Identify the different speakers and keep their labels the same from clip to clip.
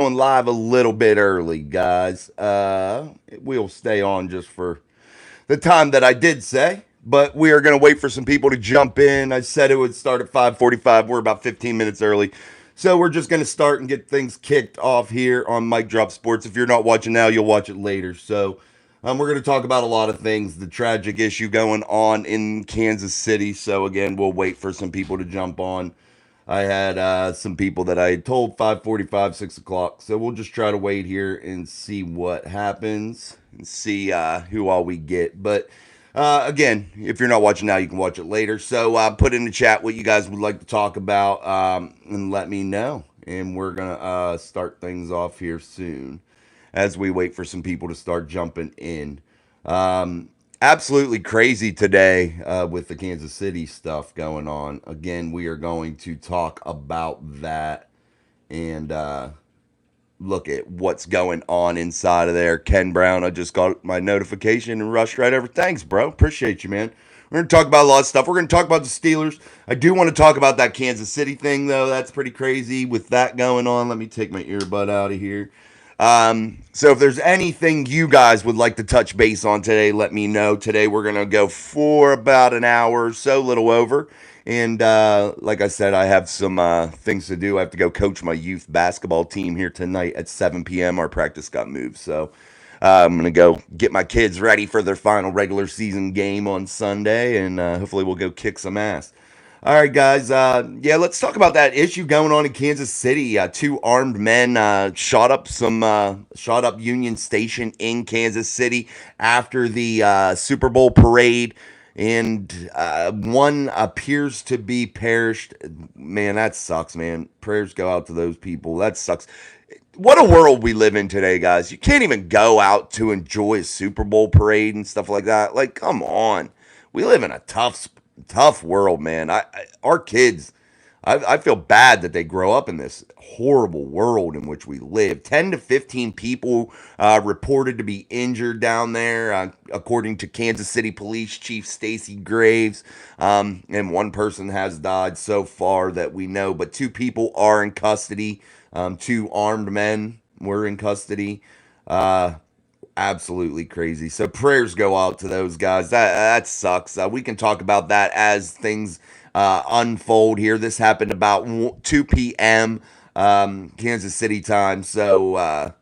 Speaker 1: going live a little bit early, guys. We'll stay on just for the time that I did say, but we are going to wait for some people to jump in. I said it would start at 5:45. We're about 15 minutes early. So we're just going to start and get things kicked off here on Mic Drop Sports. If you're not watching now, you'll watch it later. We're going to talk about a lot of things, the tragic issue going on in Kansas City. So again, we'll wait for some people to jump on. I had some people that I had told 5:45, 6 o'clock. So we'll just try to wait here and see what happens and see who all we get. But again, if you're not watching now, you can watch it later. So put in the chat what you guys would like to talk about and let me know. And we're going to start things off here soon as we wait for some people to start jumping in. Absolutely crazy today with the Kansas City stuff going on. Again, we are going to talk about that and look at what's going on inside of there. Ken Brown, I just got my notification and rushed right over. Thanks, bro. Appreciate you, man. We're going to talk about a lot of stuff. We're going to talk about the Steelers. I do want to talk about that Kansas City thing, though. That's pretty crazy with that going on. Let me take my earbud out of here. So if there's anything you guys would like to touch base on today, let me know. Today we're going to go for about an hour or so, a little over. And like I said, I have some things to do. I have to go coach my youth basketball team here tonight at 7 p.m. Our practice got moved. So I'm going to go get my kids ready for their final regular season game on Sunday. And hopefully we'll go kick some ass. All right, guys. Let's talk about that issue going on in Kansas City. Two armed men shot up Union Station in Kansas City after the Super Bowl parade, and one appears to be perished. Man, that sucks, man. Prayers go out to those people. That sucks. What a world we live in today, guys. You can't even go out to enjoy a Super Bowl parade and stuff like that. Like, come on. We live in a tough world, man. Our kids, I feel bad that they grow up in this horrible world in which we live. 10 to 15 people reported to be injured down there, according to Kansas City Police Chief Stacy Graves. And one person has died so far that we know, but two people are in custody. Two armed men were in custody. Uh, Absolutely crazy. So prayers go out to those guys. That sucks. We can talk about that as things unfold here. This happened about 2 p.m. Kansas City time. So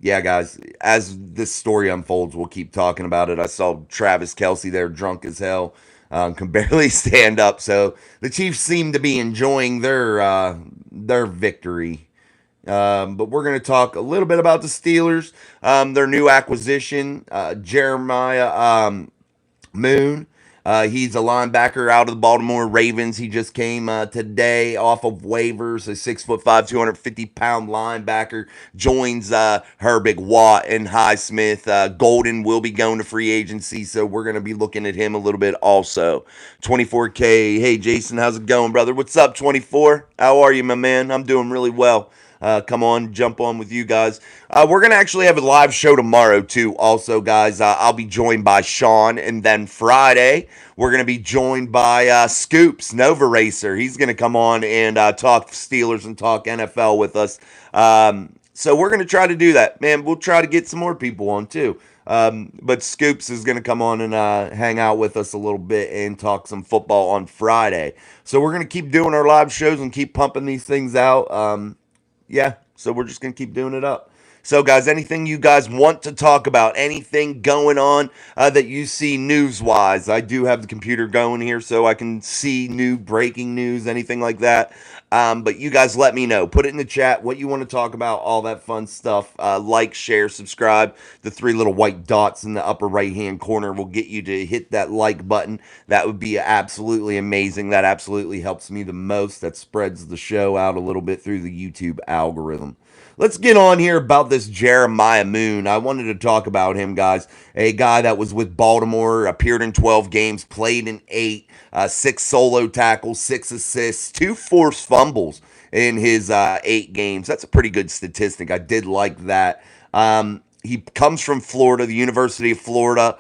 Speaker 1: yeah, guys, as this story unfolds, we'll keep talking about it. I saw Travis Kelce there, drunk as hell, can barely stand up. So the Chiefs seem to be enjoying their victory, but we're going to talk a little bit about the Steelers, their new acquisition, Jeremiah Moon. He's a linebacker out of the Baltimore Ravens. He just came today off of waivers. A 6'5", 250-pound linebacker joins Herbig, Watt, and Highsmith. Golden will be going to free agency, so we're going to be looking at him a little bit also. 24K. Hey, Jason, how's it going, brother? What's up, 24? How are you, my man? I'm doing really well. Come on, jump on with you guys. We're going to actually have a live show tomorrow, too. Also, guys, I'll be joined by Sean. And then Friday, we're going to be joined by Scoops, Nova Racer. He's going to come on and talk Steelers and talk NFL with us. So we're going to try to do that. Man, we'll try to get some more people on, too. But Scoops is going to come on and hang out with us a little bit and talk some football on Friday. So we're going to keep doing our live shows and keep pumping these things out. Yeah, so we're just going to keep doing it up. So, guys, anything you guys want to talk about, anything going on that you see news-wise, I do have the computer going here so I can see new breaking news, anything like that. But you guys let me know. Put it in the chat what you want to talk about, all that fun stuff. Like, share, subscribe. The three little white dots in the upper right-hand corner will get you to hit that like button. That would be absolutely amazing. That absolutely helps me the most. That spreads the show out a little bit through the YouTube algorithm. Let's get on here about this Jeremiah Moon. I wanted to talk about him, guys. A guy that was with Baltimore, appeared in 12 games, played in 8, 6 solo tackles, 6 assists, 2 forced fumbles in his 8 games. That's a pretty good statistic. I did like that. He comes from Florida, the University of Florida.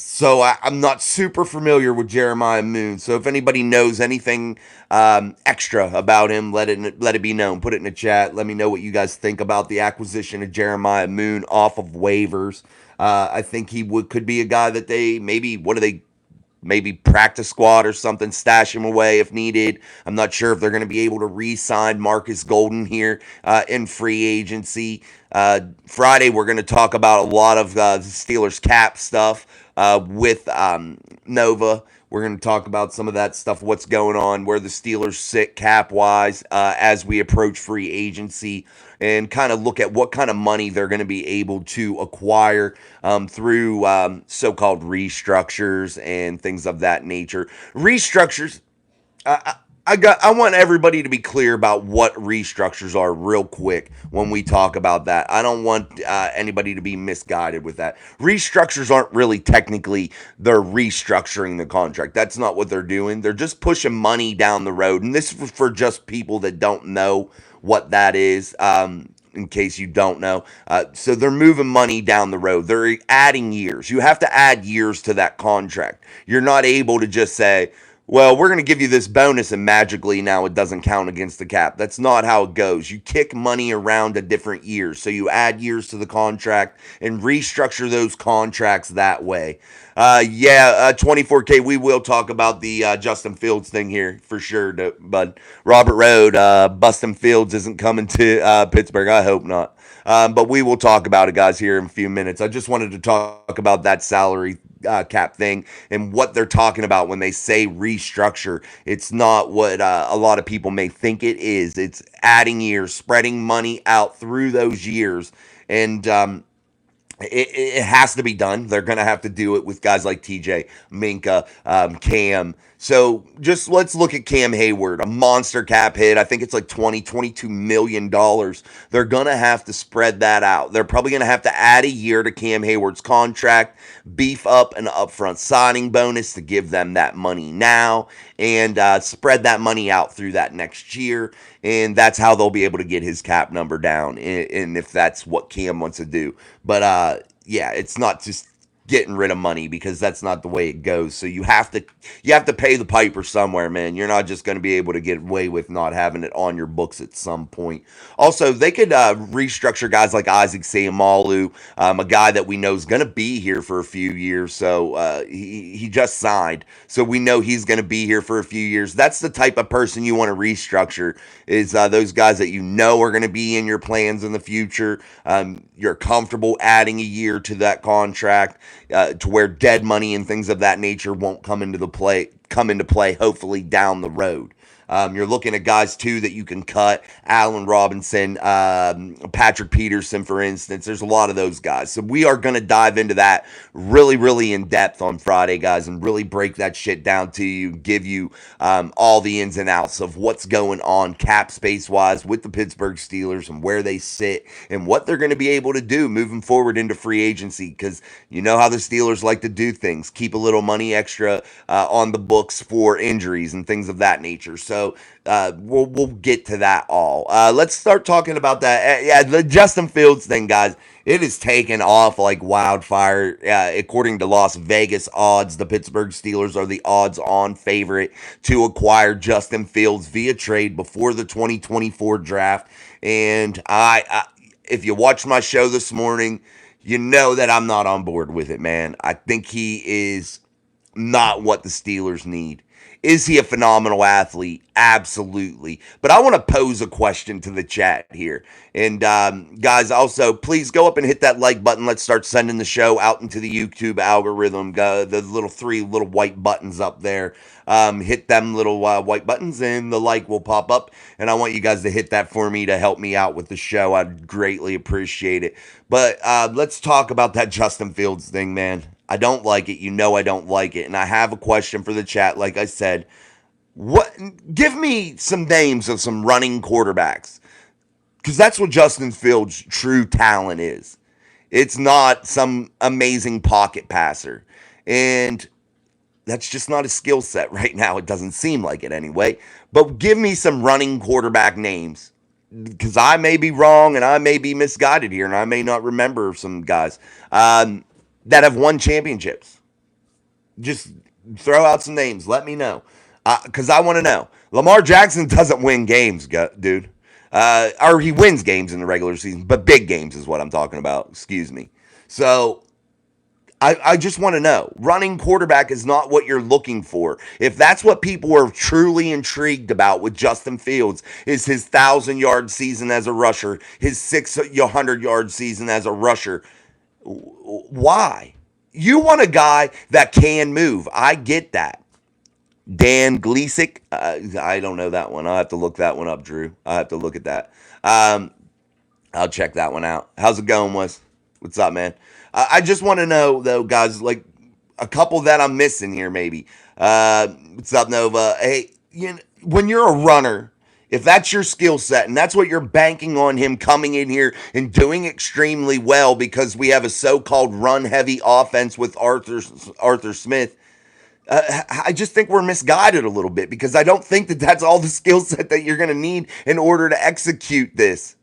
Speaker 1: So I'm not super familiar with Jeremiah Moon. So if anybody knows anything extra about him, let it be known. Put it in the chat. Let me know what you guys think about the acquisition of Jeremiah Moon off of waivers. I think he could be a guy that they maybe, what do they, maybe practice squad or something, stash him away if needed. I'm not sure if they're going to be able to re-sign Marcus Golden here in free agency. Friday, we're going to talk about a lot of the Steelers cap stuff with Nova. We're going to talk about some of that stuff, what's going on, where the Steelers sit cap wise as we approach free agency, and kind of look at what kind of money they're going to be able to acquire through so called restructures and things of that nature. Restructures, I want everybody to be clear about what restructures are real quick when we talk about that. I don't want anybody to be misguided with that. Restructures aren't really technically they're restructuring the contract. That's not what they're doing. They're just pushing money down the road. And this is for just people that don't know what that is. In case you don't know. So they're moving money down the road. They're adding years. You have to add years to that contract. You're not able to just say, well, we're going to give you this bonus and magically now it doesn't count against the cap. That's not how it goes. You kick money around to different years. So you add years to the contract and restructure those contracts that way. 24K, we will talk about the Justin Fields thing here for sure. But Robert Road, Bustin Fields isn't coming to Pittsburgh. I hope not. But we will talk about it, guys, here in a few minutes. I just wanted to talk about that salary cap thing and what they're talking about when they say restructure. It's not what a lot of people may think it is. It's adding years, spreading money out through those years. And it has to be done. They're going to have to do it with guys like TJ, Minka, Cam. So just let's look at Cam Hayward, a monster cap hit. I think it's like $22 million. They're going to have to spread that out. They're probably going to have to add a year to Cam Hayward's contract, beef up an upfront signing bonus to give them that money now, and spread that money out through that next year. And that's how they'll be able to get his cap number down. And if that's what Cam wants to do. But yeah, it's not just getting rid of money because that's not the way it goes. So you have to pay the piper somewhere, man. You're not just going to be able to get away with not having it on your books at some point. Also, they could restructure guys like Isaac Seumalo, a guy that we know is going to be here for a few years. So he just signed, so we know he's going to be here for a few years. That's the type of person you want to restructure. Is those guys that you know are going to be in your plans in the future. You're comfortable adding a year to that contract to where dead money and things of that nature won't come into play hopefully down the road. You're looking at guys too that you can cut. Allen Robinson, Patrick Peterson, for instance. There's a lot of those guys. So we are going to dive into that really, really in depth on Friday, guys, and really break that shit down to you, give you all the ins and outs of what's going on cap space wise with the Pittsburgh Steelers and where they sit and what they're going to be able to do moving forward into free agency. Because you know how the Steelers like to do things, keep a little money extra on the books for injuries and things of that nature. So we'll get to that all. Let's start talking about that. Yeah, the Justin Fields thing, guys. It is taken off like wildfire. According to Las Vegas odds, the Pittsburgh Steelers are the odds-on favorite to acquire Justin Fields via trade before the 2024 draft. And if you watched my show this morning, you know that I'm not on board with it, man. I think he is not what the Steelers need. Is he a phenomenal athlete? Absolutely. But I want to pose a question to the chat here. And guys, also, please go up and hit that like button. Let's start sending the show out into the YouTube algorithm. The little three little white buttons up there. Hit them little white buttons and the like will pop up. And I want you guys to hit that for me to help me out with the show. I'd greatly appreciate it. But let's talk about that Justin Fields thing, man. I don't like it. You know I don't like it. And I have a question for the chat. Like I said, give me some names of some running quarterbacks. Because that's what Justin Fields' true talent is. It's not some amazing pocket passer. And that's just not a skill set right now. It doesn't seem like it anyway. But give me some running quarterback names. Because I may be wrong and I may be misguided here. And I may not remember some guys that have won championships. Just throw out some names. Let me know. Because I want to know. Lamar Jackson doesn't win games, dude. Or he wins games in the regular season, but big games is what I'm talking about. Excuse me. So I just want to know. Running quarterback is not what you're looking for. If that's what people are truly intrigued about with Justin Fields, is his 1,000-yard season as a rusher, his 600-yard season as a rusher, why? You want a guy that can move. I get that. Dan Gleesick, I don't know that one. I'll have to look that one up, Drew. I'll have to look at that. Um, I'll check that one out. How's it going, Wes? What's up, man? I just want to know, though, guys, like a couple that I'm missing here, maybe. What's up, Nova? Hey, when you're a runner, if that's your skill set and that's what you're banking on him coming in here and doing extremely well because we have a so-called run-heavy offense with Arthur Smith, I just think we're misguided a little bit because I don't think that that's all the skill set that you're going to need in order to execute this.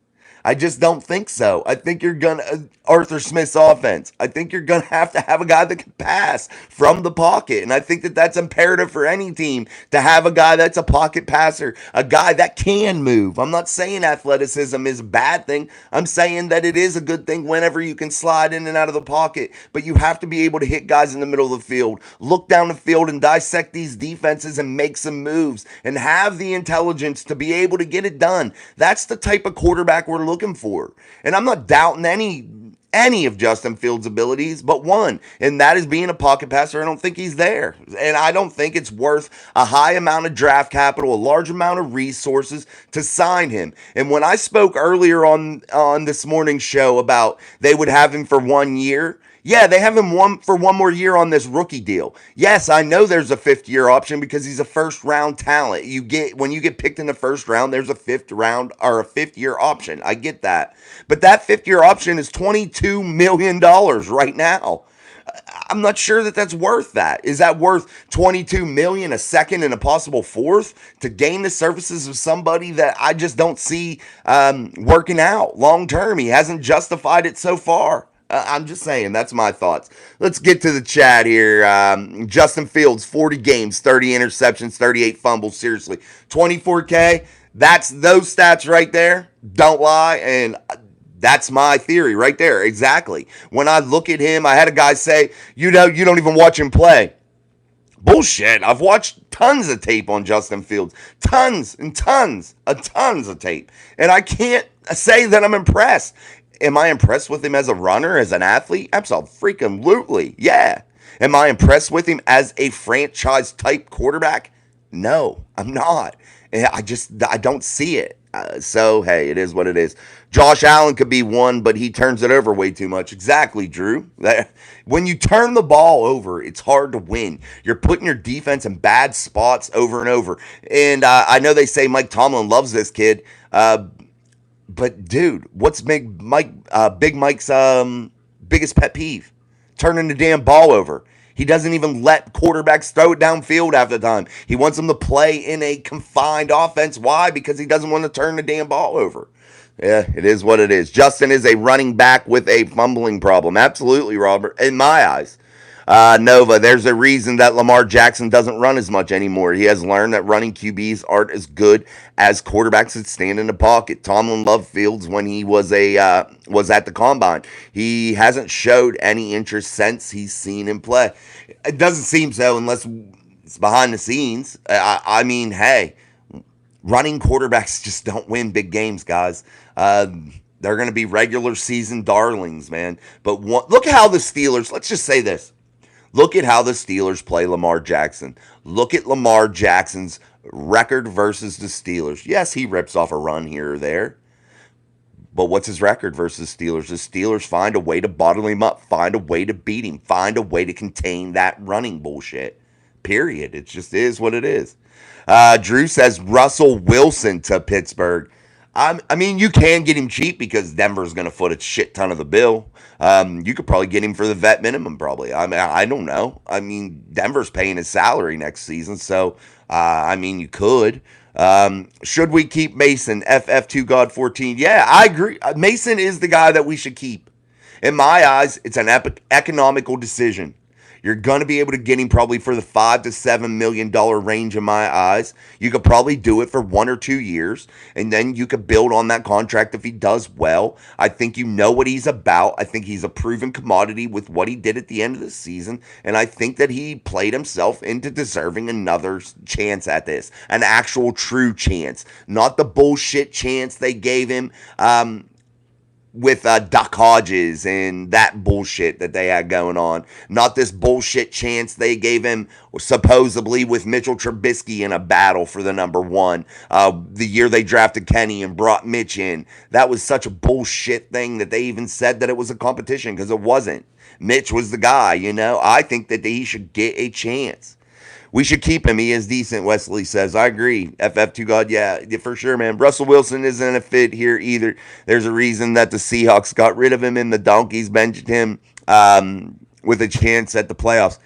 Speaker 1: I just don't think so. I think you're going to Arthur Smith's offense. I think you're going to have a guy that can pass from the pocket. And I think that that's imperative for any team to have a guy that's a pocket passer, a guy that can move. I'm not saying athleticism is a bad thing. I'm saying that it is a good thing whenever you can slide in and out of the pocket, but you have to be able to hit guys in the middle of the field, look down the field and dissect these defenses and make some moves and have the intelligence to be able to get it done. That's the type of quarterback we're looking for. And I'm not doubting any of Justin Fields' abilities but one, and that is being a pocket passer. I don't think he's there. And I don't think it's worth a high amount of draft capital, a large amount of resources to sign him. And when I spoke earlier on this morning's show about they would have him for 1 year, yeah, they have him for one more year on this rookie deal. Yes, I know there's a fifth year option because he's a first round talent. When you get picked in the first round, there's a fifth round or a fifth year option. I get that. But that fifth year option is $22 million right now. I'm not sure that that's worth that. Is that worth 22 million, a second, and a possible fourth to gain the services of somebody that I just don't see working out long term? He hasn't justified it so far. I'm just saying, that's my thoughts. Let's get to the chat here. Justin Fields, 40 games, 30 interceptions, 38 fumbles. Seriously, 24K. That's those stats right there. Don't lie. And that's my theory right there. Exactly. When I look at him, I had a guy say, you don't even watch him play. Bullshit. I've watched tons of tape on Justin Fields. Tons and tons of tape. And I can't say that I'm impressed. Am I impressed with him as a runner, as an athlete? Absolutely. Yeah. Am I impressed with him as a franchise type quarterback? No, I'm not. I don't see it. So, hey, it is what it is. Josh Allen could be one, but he turns it over way too much. Exactly, Drew. When you turn the ball over, it's hard to win. You're putting your defense in bad spots over and over. And I know they say Mike Tomlin loves this kid. But dude, what's Big Mike's biggest pet peeve? Turning the damn ball over. He doesn't even let quarterbacks throw it downfield half the time. He wants them to play in a confined offense. Why? Because he doesn't want to turn the damn ball over. Yeah, it is what it is. Justin is a running back with a fumbling problem. Absolutely, Robert. In my eyes. Nova, there's a reason that Lamar Jackson doesn't run as much anymore. He has learned that running QBs aren't as good as quarterbacks that stand in the pocket. Tomlin loved Fields when he was at the combine. He hasn't showed any interest since he's seen him play. It doesn't seem so unless it's behind the scenes. I mean, hey, running quarterbacks just don't win big games, guys. They're going to be regular season darlings, man. But look at how the Steelers, let's just say this. Look at how the Steelers play Lamar Jackson. Look at Lamar Jackson's record versus the Steelers. Yes, he rips off a run here or there. But what's his record versus Steelers? The Steelers find a way to bottle him up, find a way to beat him, find a way to contain that running bullshit. Period. It just is what it is. Drew says Russell Wilson to Pittsburgh. I mean, you can get him cheap because Denver's going to foot a shit ton of the bill. You could probably get him for the vet minimum, probably. I mean, I don't know. I mean, Denver's paying his salary next season, so I mean, you could. Should we keep Mason? FF2 God 14. Yeah, I agree. Mason is the guy that we should keep. In my eyes, it's an economical decision. You're going to be able to get him probably for the $5 to $7 million range in my eyes. You could probably do it for 1 or 2 years, and then you could build on that contract if he does well. I think you know what he's about. I think he's a proven commodity with what he did at the end of the season, and I think that he played himself into deserving another chance at this, an actual true chance, not the bullshit chance they gave him. With Duck Hodges and that bullshit that they had going on. Not this bullshit chance they gave him supposedly with Mitchell Trubisky in a battle for the number one. The year they drafted Kenny and brought Mitch in. That was such a bullshit thing that they even said that it was a competition because it wasn't. Mitch was the guy, you know. I think that he should get a chance. We should keep him. He is decent, Wesley says. I agree. FF2 God, yeah, for sure, man. Russell Wilson isn't a fit here either. There's a reason that the Seahawks got rid of him and the Donkeys benched him with a chance at the playoffs.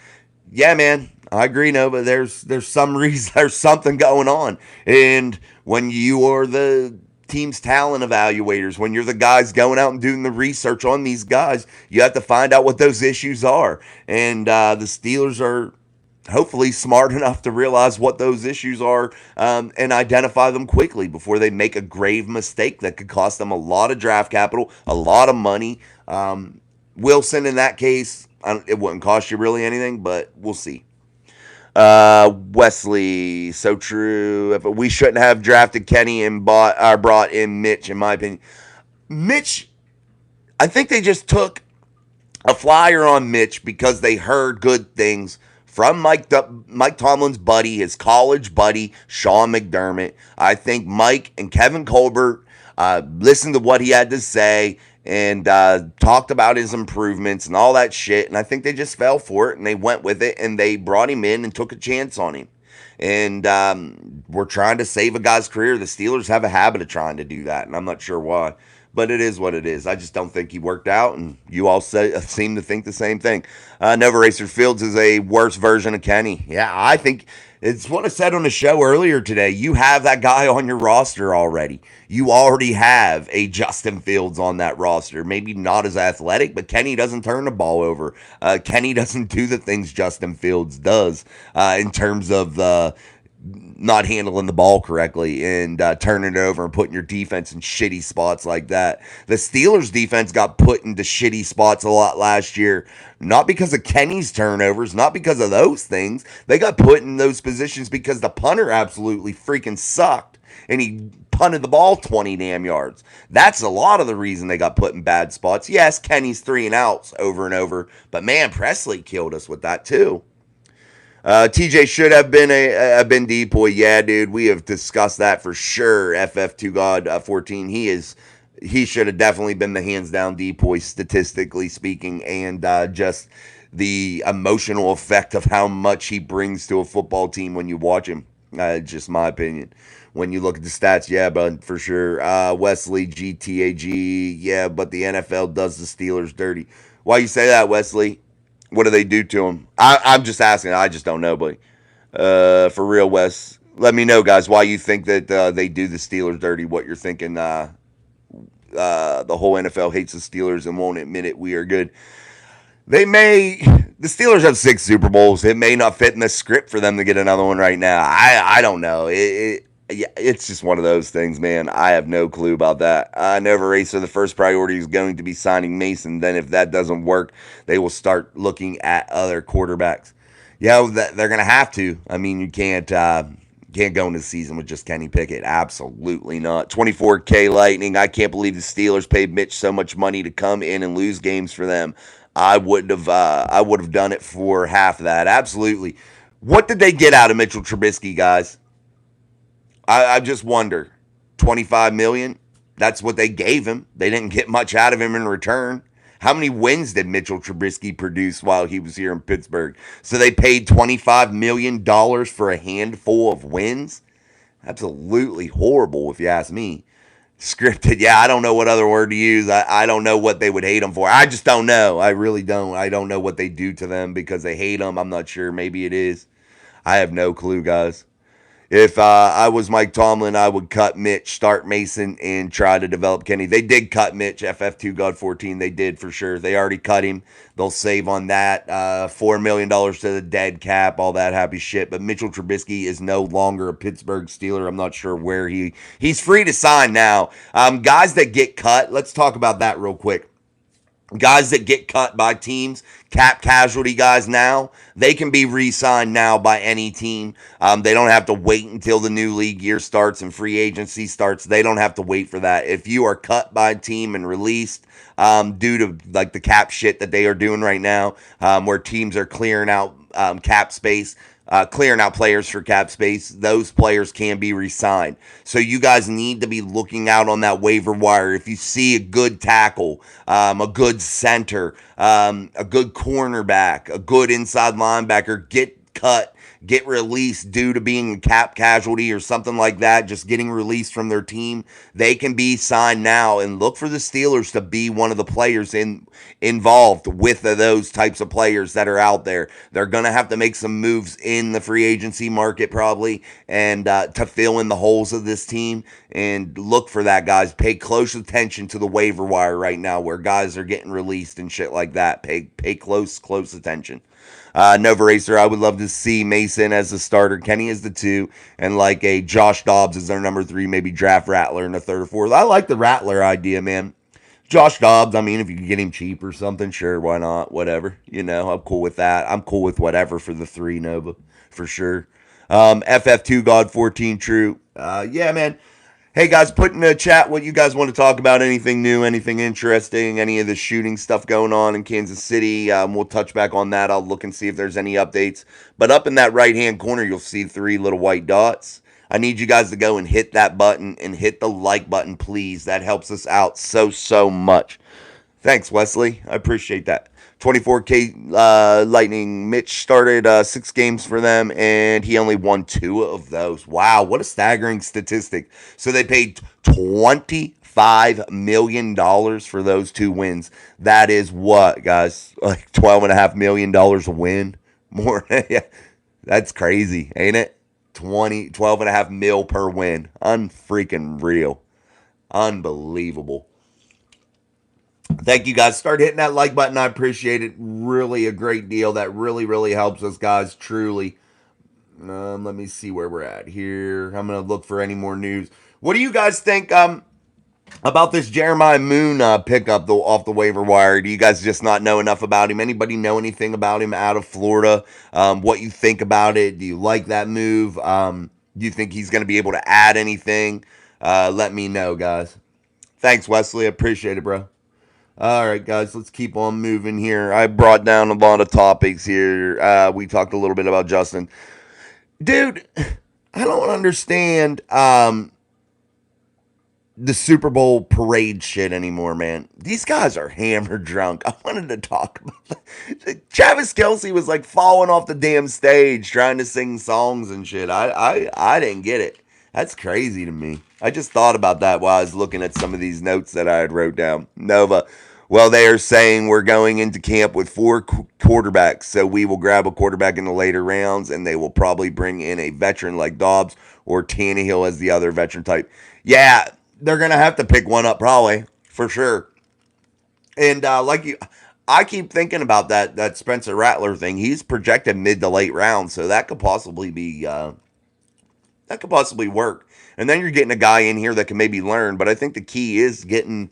Speaker 1: Yeah, man, I agree. No, but there's some reason, there's something going on. And when you are the team's talent evaluators, when you're the guys going out and doing the research on these guys, you have to find out what those issues are. And the Steelers are hopefully smart enough to realize what those issues are and identify them quickly before they make a grave mistake that could cost them a lot of draft capital, a lot of money. Wilson, in that case, it wouldn't cost you really anything, but we'll see. Wesley, so true. If we shouldn't have drafted Kenny and brought in Mitch, in my opinion. Mitch, I think they just took a flyer on Mitch because they heard good things from Mike Tomlin's buddy, his college buddy, Sean McDermott. I think Mike and Kevin Colbert listened to what he had to say and talked about his improvements and all that shit. And I think they just fell for it and they went with it and they brought him in and took a chance on him. And we're trying to save a guy's career. The Steelers have a habit of trying to do that, and I'm not sure why. But it is what it is. I just don't think he worked out, and you all seem to think the same thing. Nova Racer Fields is a worse version of Kenny. Yeah, I think it's what I said on the show earlier today. You have that guy on your roster already. You already have a Justin Fields on that roster. Maybe not as athletic, but Kenny doesn't turn the ball over. Kenny doesn't do the things Justin Fields does in terms of not handling the ball correctly and turning it over and putting your defense in shitty spots like that. The Steelers' defense got put into shitty spots a lot last year, not because of Kenny's turnovers, not because of those things. They got put in those positions because the punter absolutely freaking sucked and he punted the ball 20 damn yards. That's a lot of the reason they got put in bad spots. Yes, Kenny's 3-and-outs over and over, but man, Presley killed us with that too. TJ should have been decoy. Yeah, dude, we have discussed that for sure. FF2 God 14. He should have definitely been the hands down decoy, statistically speaking, and just the emotional effect of how much he brings to a football team when you watch him. Just my opinion. When you look at the stats, yeah, but for sure. Wesley GTAG, yeah, but the NFL does the Steelers dirty. Why you say that, Wesley? What do they do to him? I'm just asking. I just don't know, buddy. For real, Wes. Let me know, guys, why you think that they do the Steelers dirty. What you're thinking. The whole NFL hates the Steelers and won't admit it. We are good. The Steelers have 6 Super Bowls. It may not fit in the script for them to get another one right now. I don't know. It's just one of those things, man. I have no clue about that. Nova Racer, the first priority is going to be signing Mason. Then if that doesn't work, they will start looking at other quarterbacks. Yeah, they're going to have to. I mean, you can't go into the season with just Kenny Pickett. Absolutely not. 24K Lightning. I can't believe the Steelers paid Mitch so much money to come in and lose games for them. I would have done it for half of that. Absolutely. What did they get out of Mitchell Trubisky, guys? I just wonder. 25 million? That's what they gave him. They didn't get much out of him in return. How many wins did Mitchell Trubisky produce while he was here in Pittsburgh? So they paid $25 million for a handful of wins? Absolutely horrible, if you ask me. Scripted, yeah, I don't know what other word to use. I don't know what they would hate him for. I just don't know. I really don't. I don't know what they do to them because they hate them. I'm not sure. Maybe it is. I have no clue, guys. If I was Mike Tomlin, I would cut Mitch, start Mason, and try to develop Kenny. They did cut Mitch, FF2 God 14. They did for sure. They already cut him. They'll save on that. $4 million to the dead cap, all that happy shit. But Mitchell Trubisky is no longer a Pittsburgh Steeler. I'm not sure where he's free to sign now. Guys that get cut, let's talk about that real quick. Guys that get cut by teams, cap casualty guys now, they can be re-signed now by any team. They don't have to wait until the new league year starts and free agency starts. They don't have to wait for that. If you are cut by a team and released due to like the cap shit that they are doing right now, where teams are clearing out cap space, clearing out players for cap space, those players can be re-signed. So you guys need to be looking out on that waiver wire. If you see a good tackle, a good center, a good cornerback, a good inside linebacker, get cut, get released due to being a cap casualty or something like that, just getting released from their team, they can be signed now. And look for the Steelers to be one of the players involved with those types of players that are out there. They're going to have to make some moves in the free agency market probably, and to fill in the holes of this team. And look for that, guys. Pay close attention to the waiver wire right now where guys are getting released and shit like that. Pay close attention. Nova Racer, I would love to see Mason as the starter, Kenny as the 2, and like a Josh Dobbs as their number 3, maybe draft Rattler in the 3rd or 4th. I like the Rattler idea, man. Josh Dobbs, I mean, if you can get him cheap or something, sure, why not? Whatever. I'm cool with that. I'm cool with whatever for the 3, Nova, for sure. FF2 God 14 True. Yeah, man. Hey guys, put in the chat what you guys want to talk about. Anything new, anything interesting, any of the shooting stuff going on in Kansas City. We'll touch back on that. I'll look and see if there's any updates. But up in that right hand corner, you'll see 3 little white dots. I need you guys to go and hit that button and hit the like button, please. That helps us out so much. Thanks, Wesley. I appreciate that. 24K Lightning. Mitch started 6 games for them, and he only won 2 of those. Wow, what a staggering statistic. So they paid $25 million for those 2 wins. That is what, guys? Like $12.5 million a win? More? Yeah, that's crazy, ain't it? 12.5 mil per win. Unfreaking real. Unbelievable. Thank you guys. Start hitting that like button. I appreciate it. Really a great deal. That really helps us, guys. Truly. Let me see where we're at here. I'm going to look for any more news. What do you guys think about this Jeremiah Moon pickup off the waiver wire? Do you guys just not know enough about him? Anybody know anything about him out of Florida? What you think about it? Do you like that move? Do you think he's going to be able to add anything? Let me know, guys. Thanks, Wesley. Appreciate it, bro. All right, guys, let's keep on moving here. I brought down a lot of topics here. We talked a little bit about Justin. Dude, I don't understand the Super Bowl parade shit anymore, man. These guys are hammered drunk. I wanted to talk about that. Travis Kelce was like falling off the damn stage trying to sing songs and shit. I didn't get it. That's crazy to me. I just thought about that while I was looking at some of these notes that I had wrote down. Nova. Well, they are saying we're going into camp with 4 quarterbacks, so we will grab a quarterback in the later rounds, and they will probably bring in a veteran like Dobbs or Tannehill as the other veteran type. Yeah, they're going to have to pick one up probably, for sure. And I keep thinking about that Spencer Rattler thing. He's projected mid to late rounds, so that could possibly be that could possibly work. And then you're getting a guy in here that can maybe learn. But I think the key is getting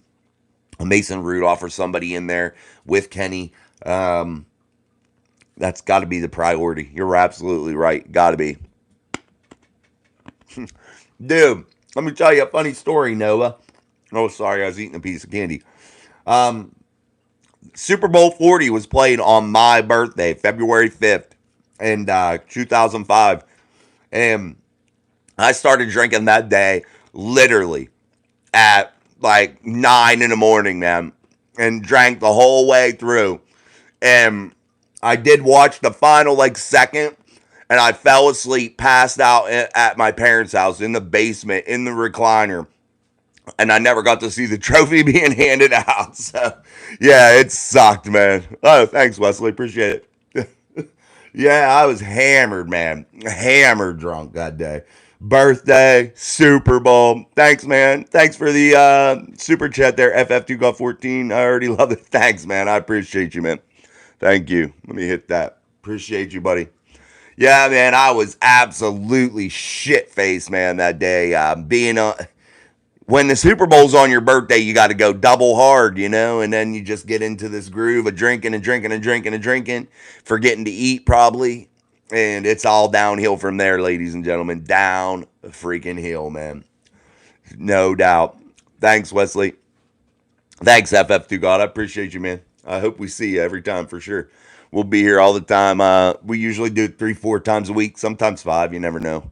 Speaker 1: a Mason Rudolph or somebody in there with Kenny. That's got to be the priority. You're absolutely right. Got to be. Dude, let me tell you a funny story, Noah. Oh, sorry, I was eating a piece of candy. Super Bowl 40 was played on my birthday, February 5th, in 2005. And I started drinking that day literally at like 9 in the morning, man, and drank the whole way through. And I did watch the final like second, and I fell asleep, passed out at my parents' house in the basement in the recliner. And I never got to see the trophy being handed out. So, yeah, it sucked, man. Oh, thanks, Wesley. Appreciate it. Yeah, I was hammered, man. Hammered drunk that day. birthday, Super Bowl. Thanks, man. Thanks for the super chat there, FF2 got 14. I already love it. Thanks, man. I appreciate you, man. Thank you. Let me hit that. Appreciate you, buddy. Yeah, man, I was absolutely shit faced, man, that day. Being when the Super Bowl's on your birthday, you got to go double hard, and then you just get into this groove of drinking and drinking and drinking and drinking, forgetting to eat probably, and it's all downhill from there, ladies and gentlemen. Down the freaking hill, man. No doubt. Thanks, Wesley. Thanks, FF2 God. I appreciate you, man. I hope we see you every time for sure. We'll be here all the time. We usually do it 3, 4 times a week, sometimes 5. You never know.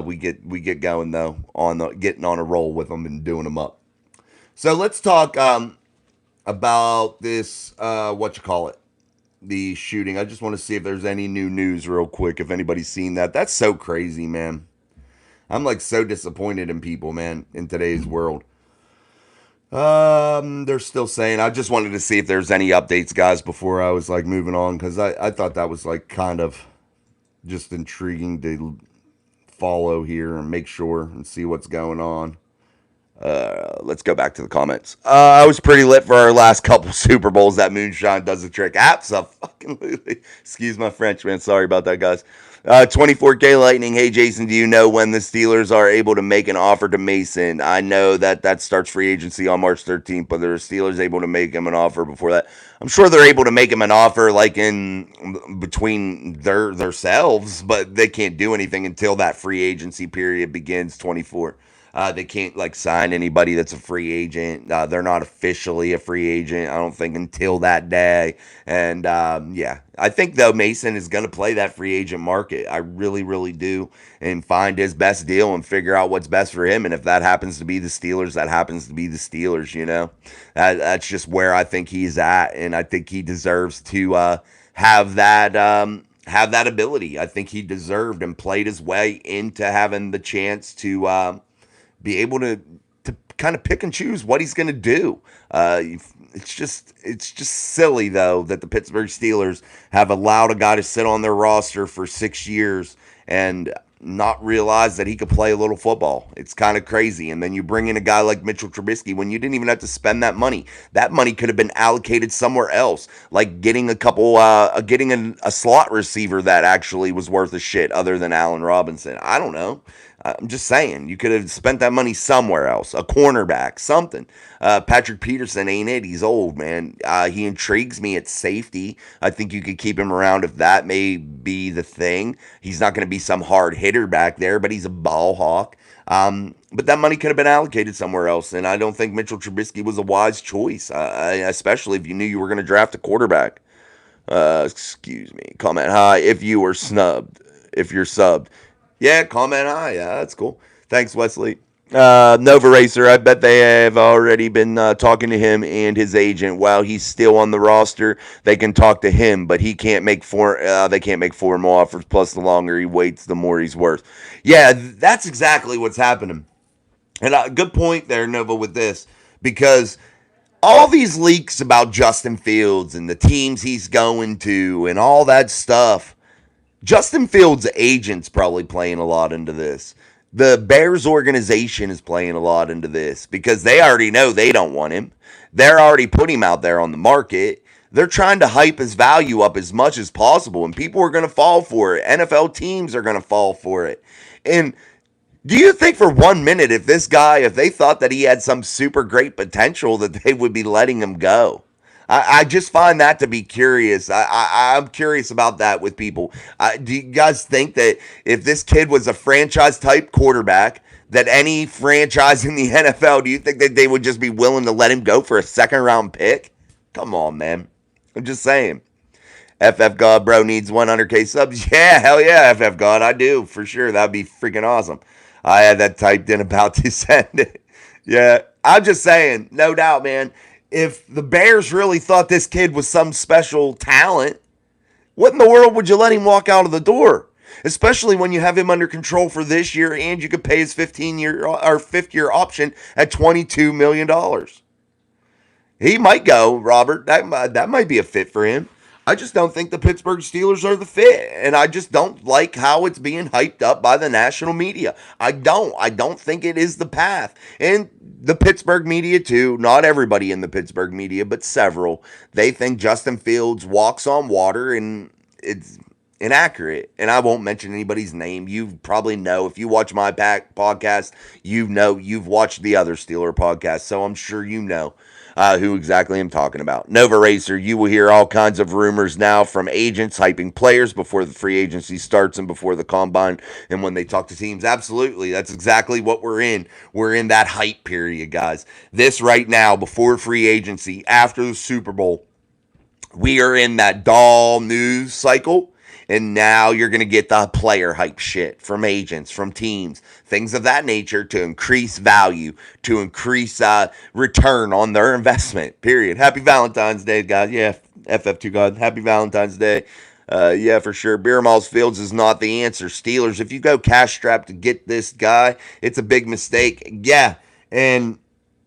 Speaker 1: We get going though on getting on a roll with them and doing them up. So let's talk about this. What you call it? The shooting. I just want to see if there's any new news real quick. If anybody's seen that, that's so crazy, man. I'm like so disappointed in people, man, in today's world. They're still saying. I just wanted to see if there's any updates, guys, before I was like moving on because I thought that was like kind of just intriguing to follow here and make sure and see what's going on. Let's go back to the comments. I was pretty lit for our last couple Super Bowls. That moonshine does the trick. Absolutely. Excuse my French, man. Sorry about that, guys. 24K Lightning. Hey, Jason, do you know when the Steelers are able to make an offer to Mason? I know that starts free agency on March 13th, but are the Steelers able to make him an offer before that? I'm sure they're able to make him an offer like in between themselves, but they can't do anything until that free agency period begins 24. They can't like sign anybody that's a free agent. They're not officially a free agent, I don't think, until that day. And yeah, I think though Mason is going to play that free agent market. I really, really do, and find his best deal and figure out what's best for him. And if that happens to be the Steelers, that happens to be the Steelers. That's just where I think he's at, and I think he deserves to have that. Have that ability. I think he deserved and played his way into having the chance to be able to kind of pick and choose what he's going to do. It's just silly though that the Pittsburgh Steelers have allowed a guy to sit on their roster for 6 years and not realize that he could play a little football. It's kind of crazy. And then you bring in a guy like Mitchell Trubisky when you didn't even have to spend that money. That money could have been allocated somewhere else, like getting a slot receiver that actually was worth a shit other than Allen Robinson. I don't know. I'm just saying, you could have spent that money somewhere else, a cornerback, something. Patrick Peterson ain't it. He's old, man. He intrigues me at safety. I think you could keep him around if that may be the thing. He's not going to be some hard hitter back there, but he's a ball hawk. But that money could have been allocated somewhere else, and I don't think Mitchell Trubisky was a wise choice, especially if you knew you were going to draft a quarterback. Excuse me. Comment hi if you were snubbed. If you're subbed. Yeah, comment hi. Yeah, that's cool. Thanks, Wesley. Nova Racer, I bet they have already been talking to him and his agent while he's still on the roster. They can talk to him, but he can't make four. They can't make formal offers. Plus, the longer he waits, the more he's worth. Yeah, that's exactly what's happening. And good point there, Nova, with this because all these leaks about Justin Fields and the teams he's going to and all that stuff. Justin Fields' agent's probably playing a lot into this. The Bears organization is playing a lot into this because they already know they don't want him. They're already putting him out there on the market. They're trying to hype his value up as much as possible, and people are going to fall for it. NFL teams are going to fall for it. And do you think for 1 minute if they thought that he had some super great potential that they would be letting him go? I just find that to be curious. I'm curious about that with people. Do you guys think that if this kid was a franchise type quarterback, that any franchise in the NFL, do you think that they would just be willing to let him go for a second round pick? Come on, man. I'm just saying. FF God, bro, needs 100K subs. Yeah, hell yeah, FF God. I do, for sure. That'd be freaking awesome. I had that typed in about to send it. Yeah, I'm just saying, no doubt, man. If the Bears really thought this kid was some special talent, what in the world would you let him walk out of the door? Especially when you have him under control for this year and you could pay his 15-year or 5th-year option at $22 million. He might go, Robert. That might be a fit for him. I just don't think the Pittsburgh Steelers are the fit, and I just don't like how it's being hyped up by the national media. I don't think it is the path. And the Pittsburgh media too, not everybody in the Pittsburgh media, but several, they think Justin Fields walks on water, and it's inaccurate. And I won't mention anybody's name. You probably know if you watch my podcast, you know you've watched the other Steeler podcast, so I'm sure you know who exactly I'm talking about. Nova Racer, you will hear all kinds of rumors now from agents hyping players before the free agency starts and before the combine and when they talk to teams. Absolutely. That's exactly what we're in. We're in that hype period, guys. This right now, before free agency, after the Super Bowl, we are in that doll news cycle. And now you're going to get the player hype shit from agents, from teams, things of that nature to increase value, to increase return on their investment, period. Happy Valentine's Day, guys. Yeah, FF2 God. Happy Valentine's Day. Yeah, for sure. Beer Miles Fields is not the answer. Steelers, if you go cash strapped to get this guy, it's a big mistake. Yeah. And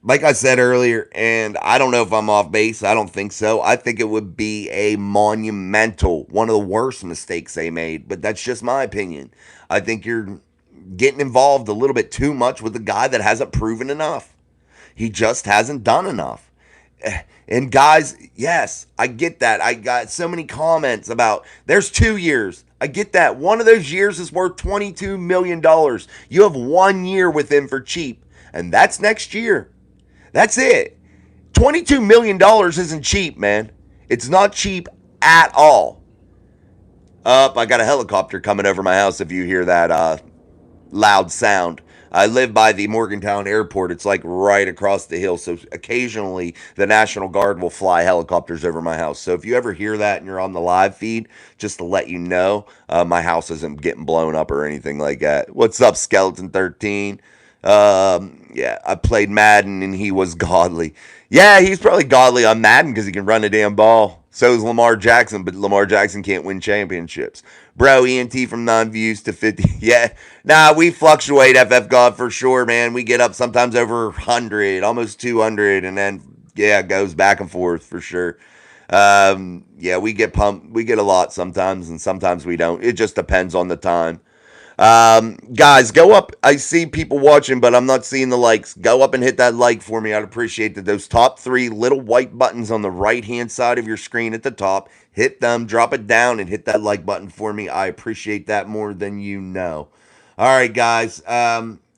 Speaker 1: like I said earlier, and I don't know if I'm off base. I don't think so. I think it would be a monumental, one of the worst mistakes they made, but that's just my opinion. I think you're getting involved a little bit too much with a guy that hasn't proven enough. He just hasn't done enough. And guys, yes, I get that. I got so many comments about there's 2 years. I get that. One of those years is worth $22 million. You have 1 year with him for cheap, and that's next year. That's it. $22 million isn't cheap, man. It's not cheap at all. Up, I got a helicopter coming over my house if you hear that loud sound. I live by the Morgantown Airport. It's like right across the hill. So occasionally the National Guard will fly helicopters over my house. So if you ever hear that and you're on the live feed, just to let you know, my house isn't getting blown up or anything like that. What's up, Skeleton 13? Yeah, I played Madden and he was godly. Yeah, he's probably godly on Madden because he can run a damn ball. So is Lamar Jackson, but Lamar Jackson can't win championships. Bro, ENT from non-views to 50. Yeah, nah, we fluctuate, FF God, for sure, man. We get up sometimes over 100, almost 200, and then, yeah, it goes back and forth for sure. Yeah, we get pumped. We get a lot sometimes, and sometimes we don't. It just depends on the time. Guys, go up. I see people watching, but I'm not seeing the likes. Go up and hit that like for me. I'd appreciate that. Those top three little white buttons on the right hand side of your screen at the top, hit them, drop it down, and hit that like button for me. I appreciate that more than you know. All right, guys.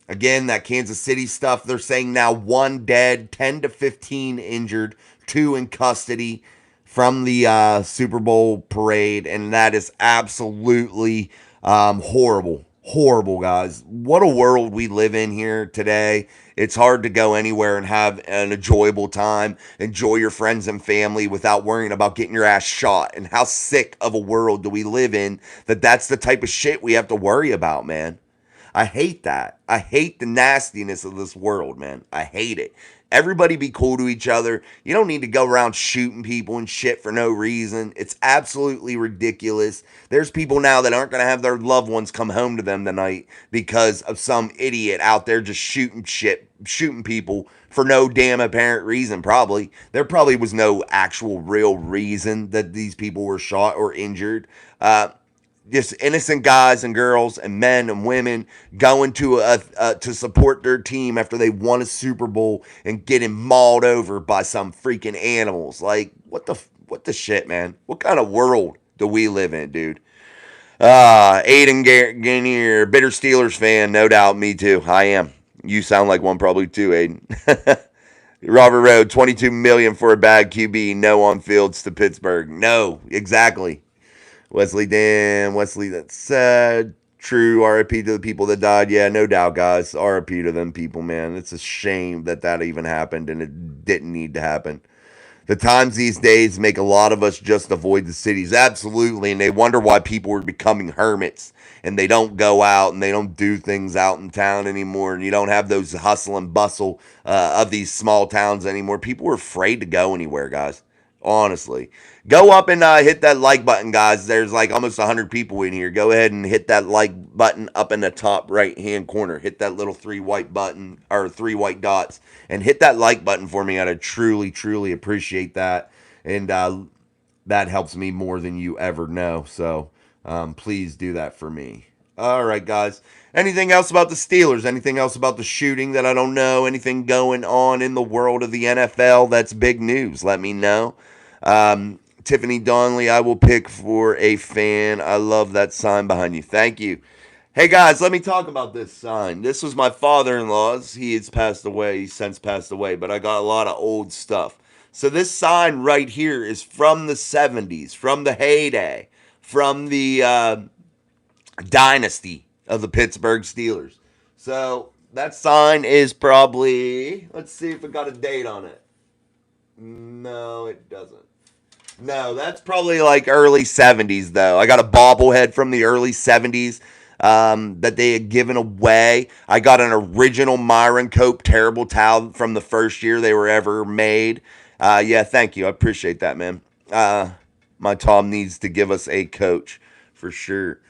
Speaker 1: Again, that Kansas City stuff, they're saying now one dead, 10 to 15 injured, two in custody from the Super Bowl parade, and that is absolutely horrible. Horrible, guys. What a world we live in here today. It's hard to go anywhere and have an enjoyable time, enjoy your friends and family without worrying about getting your ass shot. And how sick of a world do we live in that that's the type of shit we have to worry about, man. I hate that. I hate the nastiness of this world, man. I hate it. Everybody be cool to each other. You don't need to go around shooting people and shit for no reason. It's absolutely ridiculous. There's people now that aren't going to have their loved ones come home to them tonight because of some idiot out there just shooting shit, shooting people for no damn apparent reason, probably. There probably was no actual real reason that these people were shot or injured. Just innocent guys and girls and men and women going to support their team after they won a Super Bowl and getting mauled over by some freaking animals. Like what the shit, man? What kind of world do we live in, dude? Aiden Gainier, bitter Steelers fan, no doubt. Me too. I am. You sound like one probably too, Aiden. Robert Road, 22 million for a bad QB, no on fields to Pittsburgh. No, exactly. Wesley, that's true. RIP to the people that died. Yeah, no doubt, guys. RIP to them people, man. It's a shame that that even happened and it didn't need to happen. The times these days make a lot of us just avoid the cities. Absolutely. And they wonder why people are becoming hermits and they don't go out and they don't do things out in town anymore. And you don't have those hustle and bustle of these small towns anymore. People are afraid to go anywhere, guys. Honestly, go up and hit that like button, guys. There's like almost 100 people in here. Go ahead and hit that like button up in the top right hand corner. Hit that little three white button or three white dots and hit that like button for me. I'd truly, truly appreciate that. And that helps me more than you ever know. So please do that for me. All right, guys. Anything else about the Steelers? Anything else about the shooting that I don't know? Anything going on in the world of the NFL that's big news? Let me know. Tiffany Donnelly, I will pick for a fan. I love that sign behind you. Thank you. Hey guys, let me talk about this sign. This was my father-in-law's. He has passed away. He's since passed away, but I got a lot of old stuff. So this sign right here is from the 70s, from the heyday, from the dynasty of the Pittsburgh Steelers. So that sign is probably, let's see if it got a date on it. No, it doesn't. No, that's probably like early 70s, though. I got a bobblehead from the early 70s that they had given away. I got an original Myron Cope terrible towel from the first year they were ever made. Yeah, thank you. I appreciate that, man. My Tom needs to give us a coach for sure.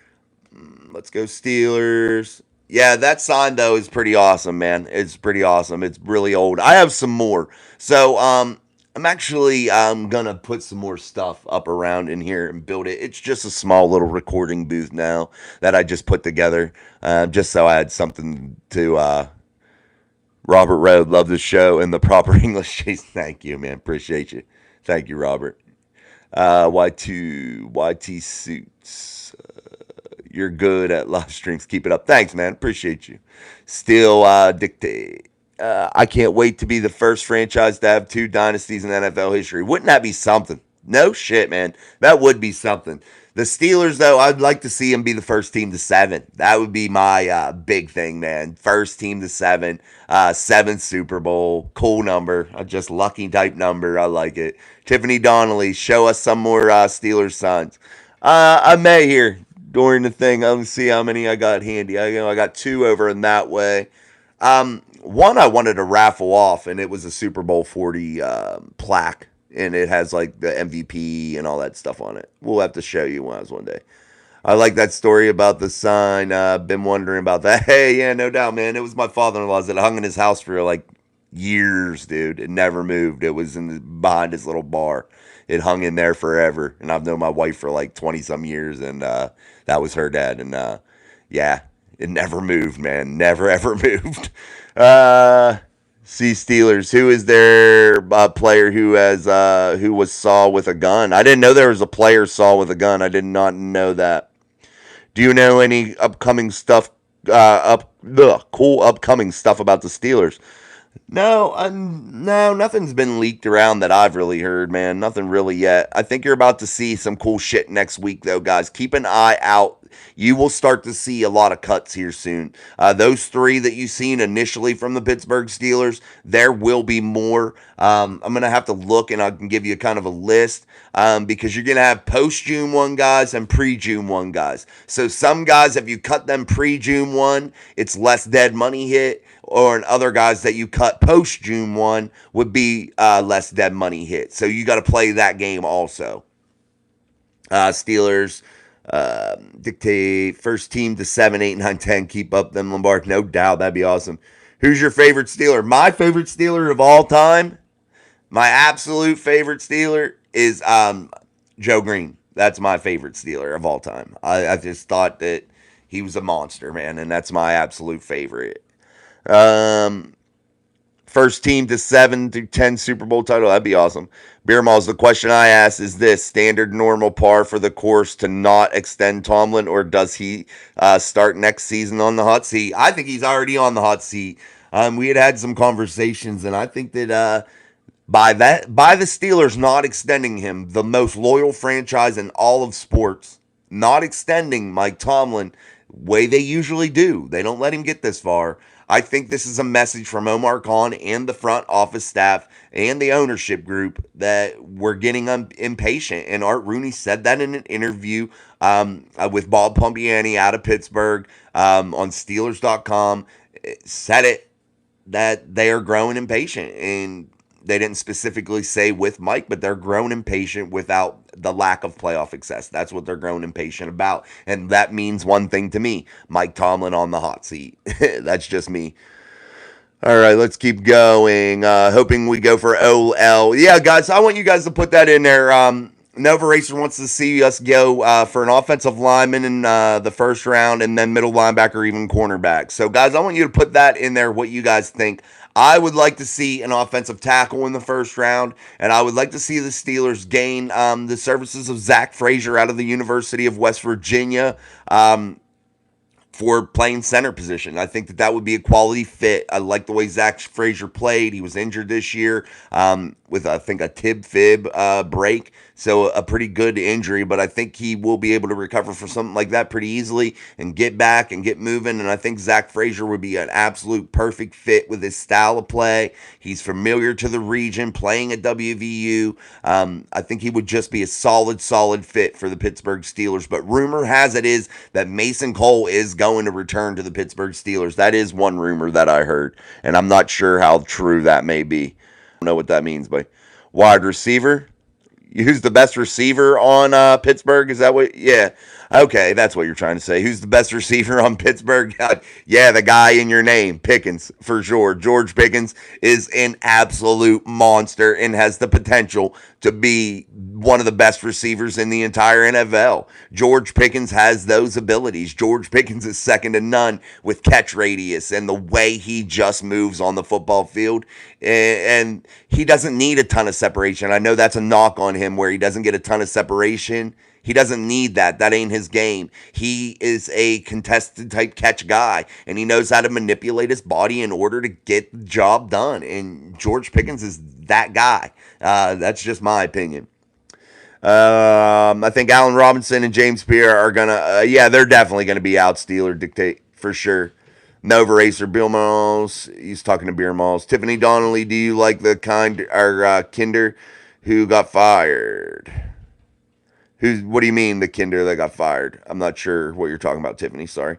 Speaker 1: Let's go Steelers. Yeah, that sign though is pretty awesome, man. It's pretty awesome. It's really old. I have some more. So I'm actually gonna put some more stuff up around in here and build it. It's just a small little recording booth now that I just put together, just so I had something to. Robert Road, love the show and the proper English. Thank you, man. Appreciate you. Thank you, Robert. Y2 YT suits. You're good at live streams. Keep it up. Thanks, man. Appreciate you. Still dictate. I can't wait to be the first franchise to have two dynasties in NFL history. Wouldn't that be something? No shit, man. That would be something. The Steelers, though, I'd like to see them be the first team to seven. That would be my big thing, man. First team to seven, seventh Super Bowl, cool number, just lucky type number. I like it. Tiffany Donnelly, show us some more Steelers signs. I may here during the thing. I'll see how many I got handy. I got two over in that way. One I wanted to raffle off, and it was a Super Bowl 40 plaque, and it has like the MVP and all that stuff on it. We'll have to show you one day. I like that story about the sign. Been wondering about that. Hey, yeah, no doubt, man. It was my father-in-law's that hung in his house for like years, dude. It never moved. It was behind his little bar. It hung in there forever, and I've known my wife for like 20 some years, and that was her dad, and yeah, it never moved, man. Never ever moved. Uh, See Steelers. Who is their player who was saw with a gun? I didn't know there was a player saw with a gun. I did not know that. Do you know any upcoming stuff? Cool upcoming stuff about the Steelers. No, no, nothing's been leaked around that I've really heard, man. Nothing really yet. I think you're about to see some cool shit next week, though, guys. Keep an eye out. You will start to see a lot of cuts here soon. Those three that you've seen initially from the Pittsburgh Steelers, there will be more. I'm going to have to look and I can give you kind of a list because you're going to have post June 1 guys and pre June 1 guys. So some guys, if you cut them pre June 1, it's less dead money hit, or in other guys that you cut post June 1 would be less dead money hit. So you got to play that game also. Steelers dictate first team to 7, 8, 9, 10. Keep up them Lombard. No doubt. That'd be awesome. Who's your favorite Steeler? My favorite Steeler of all time, my absolute favorite Steeler is Joe Green. That's my favorite Steeler of all time. I just thought that he was a monster, man, and that's my absolute favorite. Um, First team to 7 through 10 Super Bowl title. That'd be awesome. Beer Malls, the question I ask is this: standard normal par for the course to not extend Tomlin, or does he start next season on the hot seat? I think he's already on the hot seat. We had some conversations, and I think that by the Steelers not extending him, the most loyal franchise in all of sports, not extending Mike Tomlin, way they usually do. They don't let him get this far. I think this is a message from Omar Khan and the front office staff and the ownership group that we're getting impatient. And Art Rooney said that in an interview with Bob Pompiani out of Pittsburgh on Steelers.com. Said it that they are growing impatient, and they didn't specifically say with Mike, but they're grown impatient without the lack of playoff success. That's what they're grown impatient about. And that means one thing to me: Mike Tomlin on the hot seat. That's just me. All right, let's keep going. Hoping we go for OL. Yeah, guys, I want you guys to put that in there. Nova Racer wants to see us go for an offensive lineman in the first round, and then middle linebacker, even cornerback. So, guys, I want you to put that in there. What you guys think? I would like to see an offensive tackle in the first round, and I would like to see the Steelers gain the services of Zach Frazier out of the University of West Virginia. For playing center position. I think that that would be a quality fit. I like the way Zach Frazier played. He was injured this year with, I think, a tib fib break. So a pretty good injury, but I think he will be able to recover from something like that pretty easily and get back and get moving. And I think Zach Frazier would be an absolute perfect fit with his style of play. He's familiar to the region, playing at WVU. I think he would just be a solid fit for the Pittsburgh Steelers. But rumor has it is that Mason Cole is going to return to the Pittsburgh Steelers. That is one rumor that I heard, and I'm not sure how true that may be. I don't know what that means, but wide receiver. Who's the best receiver on Pittsburgh? Is that what? Yeah. Okay, that's what you're trying to say. Who's the best receiver on Pittsburgh? Yeah, the guy in your name, Pickens, for sure. George Pickens is an absolute monster and has the potential to be one of the best receivers in the entire NFL. George Pickens has those abilities. George Pickens is second to none with catch radius and the way he just moves on the football field. And he doesn't need a ton of separation. I know that's a knock on him where he doesn't get a ton of separation. He doesn't need that. That ain't his game. He is a contested type catch guy, and he knows how to manipulate his body in order to get the job done. And George Pickens is that guy. That's just my opinion. I think Allen Robinson and James Pierre are gonna. Yeah, they're definitely gonna be out. Steeler dictate for sure. Nova Racer, Bill Malls. He's talking to Beer Malls. Tiffany Donnelly, do you like the kind or Kinder who got fired? Who's? What do you mean the Kinder that got fired? I'm not sure what you're talking about, Tiffany. Sorry,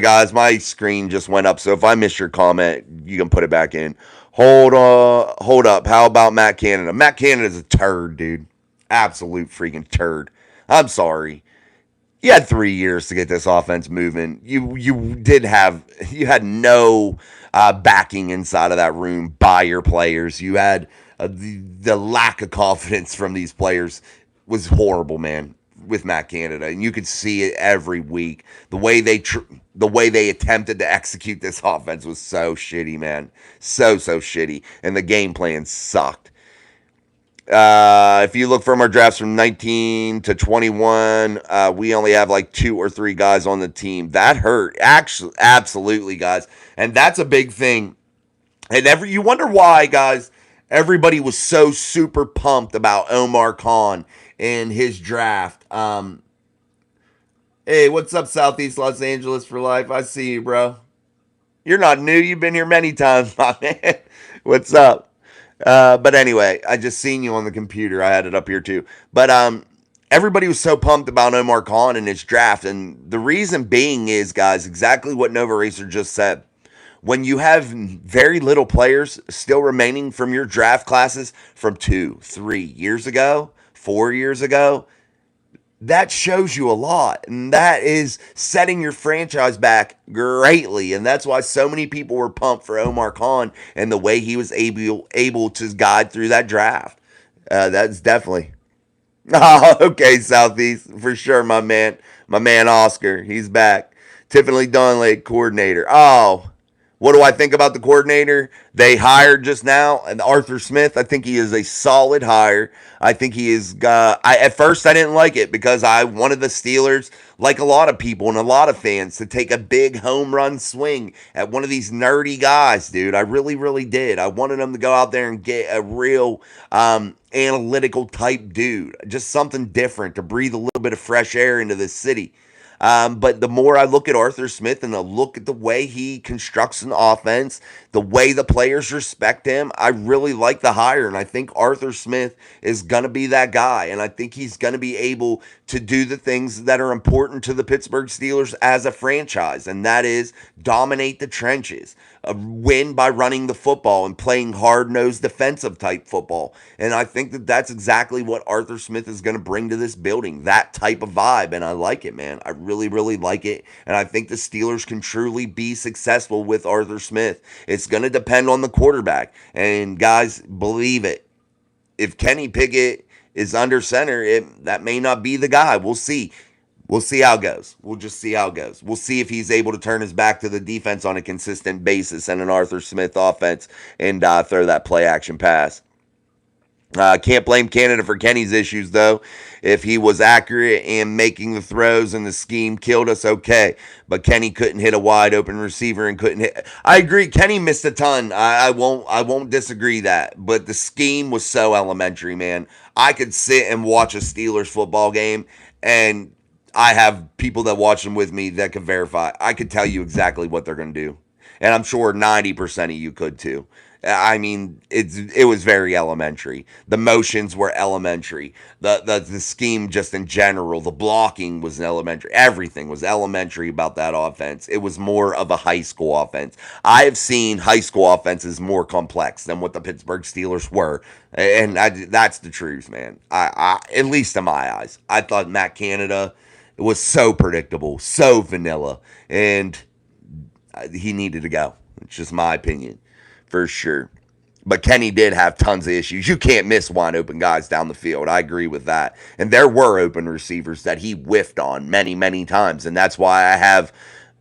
Speaker 1: guys. My screen just went up, so if I missed your comment, you can put it back in. Hold up. How about Matt Canada? Matt Canada's a turd, dude. Absolute freaking turd. I'm sorry. You had 3 years to get this offense moving. You had no backing inside of that room by your players. You had the lack of confidence from these players was horrible, man. With Matt Canada, and you could see it every week. The way they attempted to execute this offense was so shitty, man. So shitty, and the game plan sucked. If you look from our drafts from 19 to 21, we only have like 2 or 3 guys on the team. That hurt. Actually, absolutely, guys. And that's a big thing. And you wonder why, guys, everybody was so super pumped about Omar Khan and his draft. Hey, what's up, Southeast Los Angeles for life? I see you, bro. You're not new. You've been here many times, my man. What's up? But anyway, I just seen you on the computer. I had it up here too. But everybody was so pumped about Omar Khan and his draft, and the reason being is, guys, exactly what Nova Racer just said. When you have very little players still remaining from your draft classes from 2, 3 years ago, 4 years ago, that shows you a lot, and that is setting your franchise back greatly. And that's why so many people were pumped for Omar Khan and the way he was able to guide through that draft. That's definitely oh, okay, Southeast for sure, my man Oscar, he's back. Tiffany Dunlake, coordinator. Oh, what do I think about the coordinator they hired just now? And Arthur Smith, I think he is a solid hire. I think he is. At first I didn't like it because I wanted the Steelers, like a lot of people and a lot of fans, to take a big home run swing at one of these nerdy guys, dude. I really did. I wanted them to go out there and get a real analytical type dude, just something different to breathe a little bit of fresh air into this city. But the more I look at Arthur Smith and I look at the way he constructs an offense, the way the players respect him, I really like the hire. And I think Arthur Smith is going to be that guy. And I think he's going to be able to do the things that are important to the Pittsburgh Steelers as a franchise. And that is dominate the trenches, win by running the football and playing hard-nosed defensive type football. And I think that that's exactly what Arthur Smith is going to bring to this building, that type of vibe. And I like it, man. I really like it. And I think the Steelers can truly be successful with Arthur Smith. It's going to depend on the quarterback. And guys, believe it. If Kenny Pickett is under center, that may not be the guy. We'll see. We'll see how it goes. We'll just see how it goes. We'll see if he's able to turn his back to the defense on a consistent basis and an Arthur Smith offense and throw that play action pass. Can't blame Canada for Kenny's issues, though. If he was accurate in making the throws and the scheme killed us, okay. But Kenny couldn't hit a wide open receiver and couldn't hit. I agree. Kenny missed a ton. I won't disagree that. But the scheme was so elementary, man. I could sit and watch a Steelers football game, and I have people that watch them with me that can verify. I could tell you exactly what they're going to do, and I'm sure 90% of you could too. I mean, it was very elementary. The motions were elementary. The scheme just in general, the blocking was elementary. Everything was elementary about that offense. It was more of a high school offense. I have seen high school offenses more complex than what the Pittsburgh Steelers were, and that's the truth, man. At least in my eyes, I thought Matt Canada was so predictable, so vanilla, and he needed to go. It's just my opinion, for sure. But Kenny did have tons of issues. You can't miss wide open guys down the field. I agree with that. And there were open receivers that he whiffed on many, many times. And that's why I have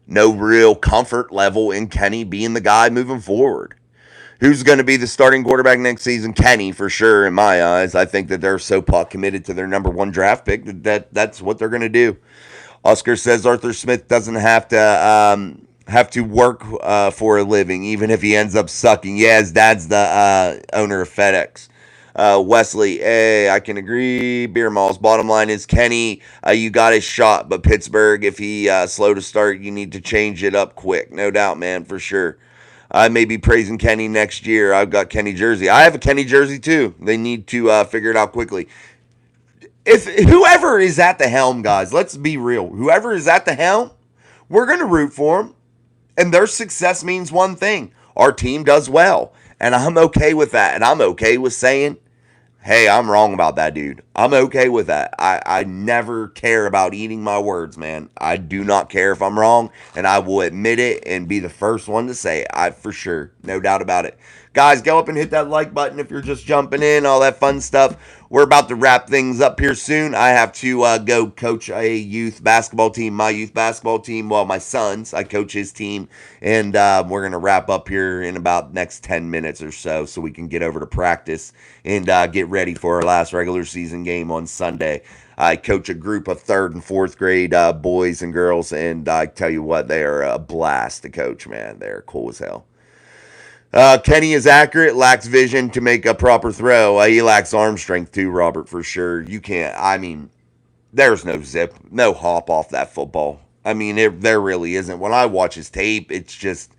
Speaker 1: no real comfort level in Kenny being the guy moving forward. Who's going to be the starting quarterback next season? Kenny, for sure, in my eyes. I think that they're so committed to their number one draft pick that's what they're going to do. Oscar says Arthur Smith doesn't have to work for a living, even if he ends up sucking. Yeah, his dad's the owner of FedEx. Wesley, hey, I can agree. Beer Malls. Bottom line is Kenny, you got his shot, but Pittsburgh, if he slow to start, you need to change it up quick. No doubt, man, for sure. I may be praising Kenny next year. I've got Kenny jersey. I have a Kenny jersey too. They need to figure it out quickly. If whoever is at the helm, guys, let's be real. Whoever is at the helm, we're gonna root for them. And their success means one thing: our team does well. And I'm okay with that. And I'm okay with saying, hey, I'm wrong about that, dude. I'm okay with that. I never care about eating my words, man. I do not care if I'm wrong, and I will admit it and be the first one to say it. For sure. No doubt about it. Guys, go up and hit that like button if you're just jumping in, all that fun stuff. We're about to wrap things up here soon. I have to go coach a youth basketball team, my youth basketball team. Well, my son's. I coach his team, and we're going to wrap up here in about next 10 minutes or so we can get over to practice and get ready for our last regular season game on Sunday. I coach a group of third and fourth grade boys and girls, and I tell you what, they are a blast to coach, man. They're cool as hell. Kenny is accurate, lacks vision to make a proper throw. He lacks arm strength too, Robert, for sure. You can't, I mean, there's no zip, no hop off that football. I mean, there really isn't. When I watch his tape, it's just,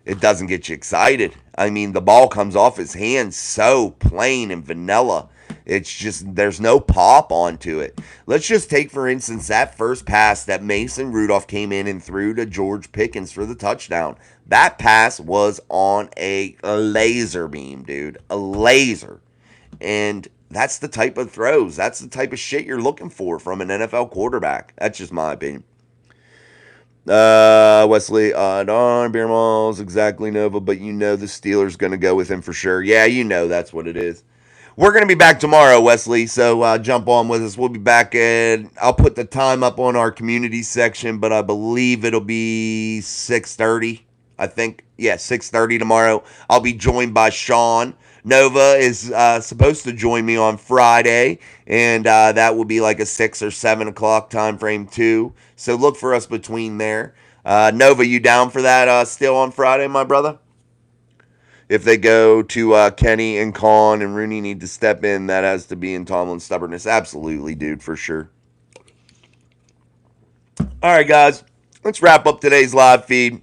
Speaker 1: it doesn't get you excited. I mean, the ball comes off his hands so plain and vanilla. It's just, there's no pop onto it. Let's just take, for instance, that first pass that Mason Rudolph came in and threw to George Pickens for the touchdown. That pass was on a laser beam, dude. A laser. And that's the type of throws. That's the type of shit you're looking for from an NFL quarterback. That's just my opinion. Wesley, darn, Beer Malls, exactly, Nova, but you know the Steelers going to go with him for sure. Yeah, you know that's what it is. We're going to be back tomorrow, Wesley, so jump on with us. We'll be back at, I'll put the time up on our community section, but I believe it'll be 6:30, I think. Yeah, 6:30 tomorrow. I'll be joined by Sean. Nova is supposed to join me on Friday, and that will be like a 6 or 7 o'clock time frame too. So look for us between there. Nova, you down for that still on Friday, my brother? If they go to Kenny and Con and Rooney need to step in, that has to be in Tomlin's stubbornness. Absolutely, dude, for sure. All right, guys, let's wrap up today's live feed.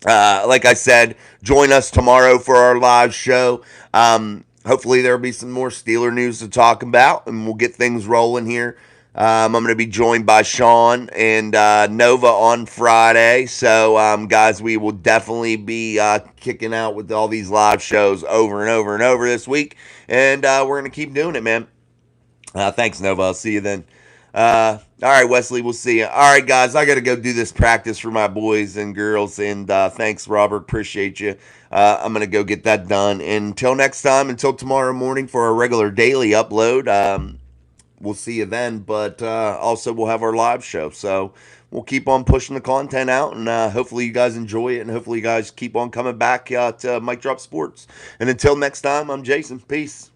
Speaker 1: Like I said, join us tomorrow for our live show. Hopefully there'll be some more Steeler news to talk about, and we'll get things rolling here. I'm going to be joined by Sean and Nova on Friday. So, guys, we will definitely be kicking out with all these live shows over and over and over this week. And we're going to keep doing it, man. Thanks, Nova. I'll see you then. All right, Wesley, we'll see you. All right, guys, I got to go do this practice for my boys and girls. And thanks, Robert. Appreciate you. I'm going to go get that done. And until next time, until tomorrow morning for our regular daily upload, we'll see you then. But also, we'll have our live show. So we'll keep on pushing the content out. And hopefully, you guys enjoy it. And hopefully, you guys keep on coming back to Mike Drop Sports. And until next time, I'm Jason. Peace.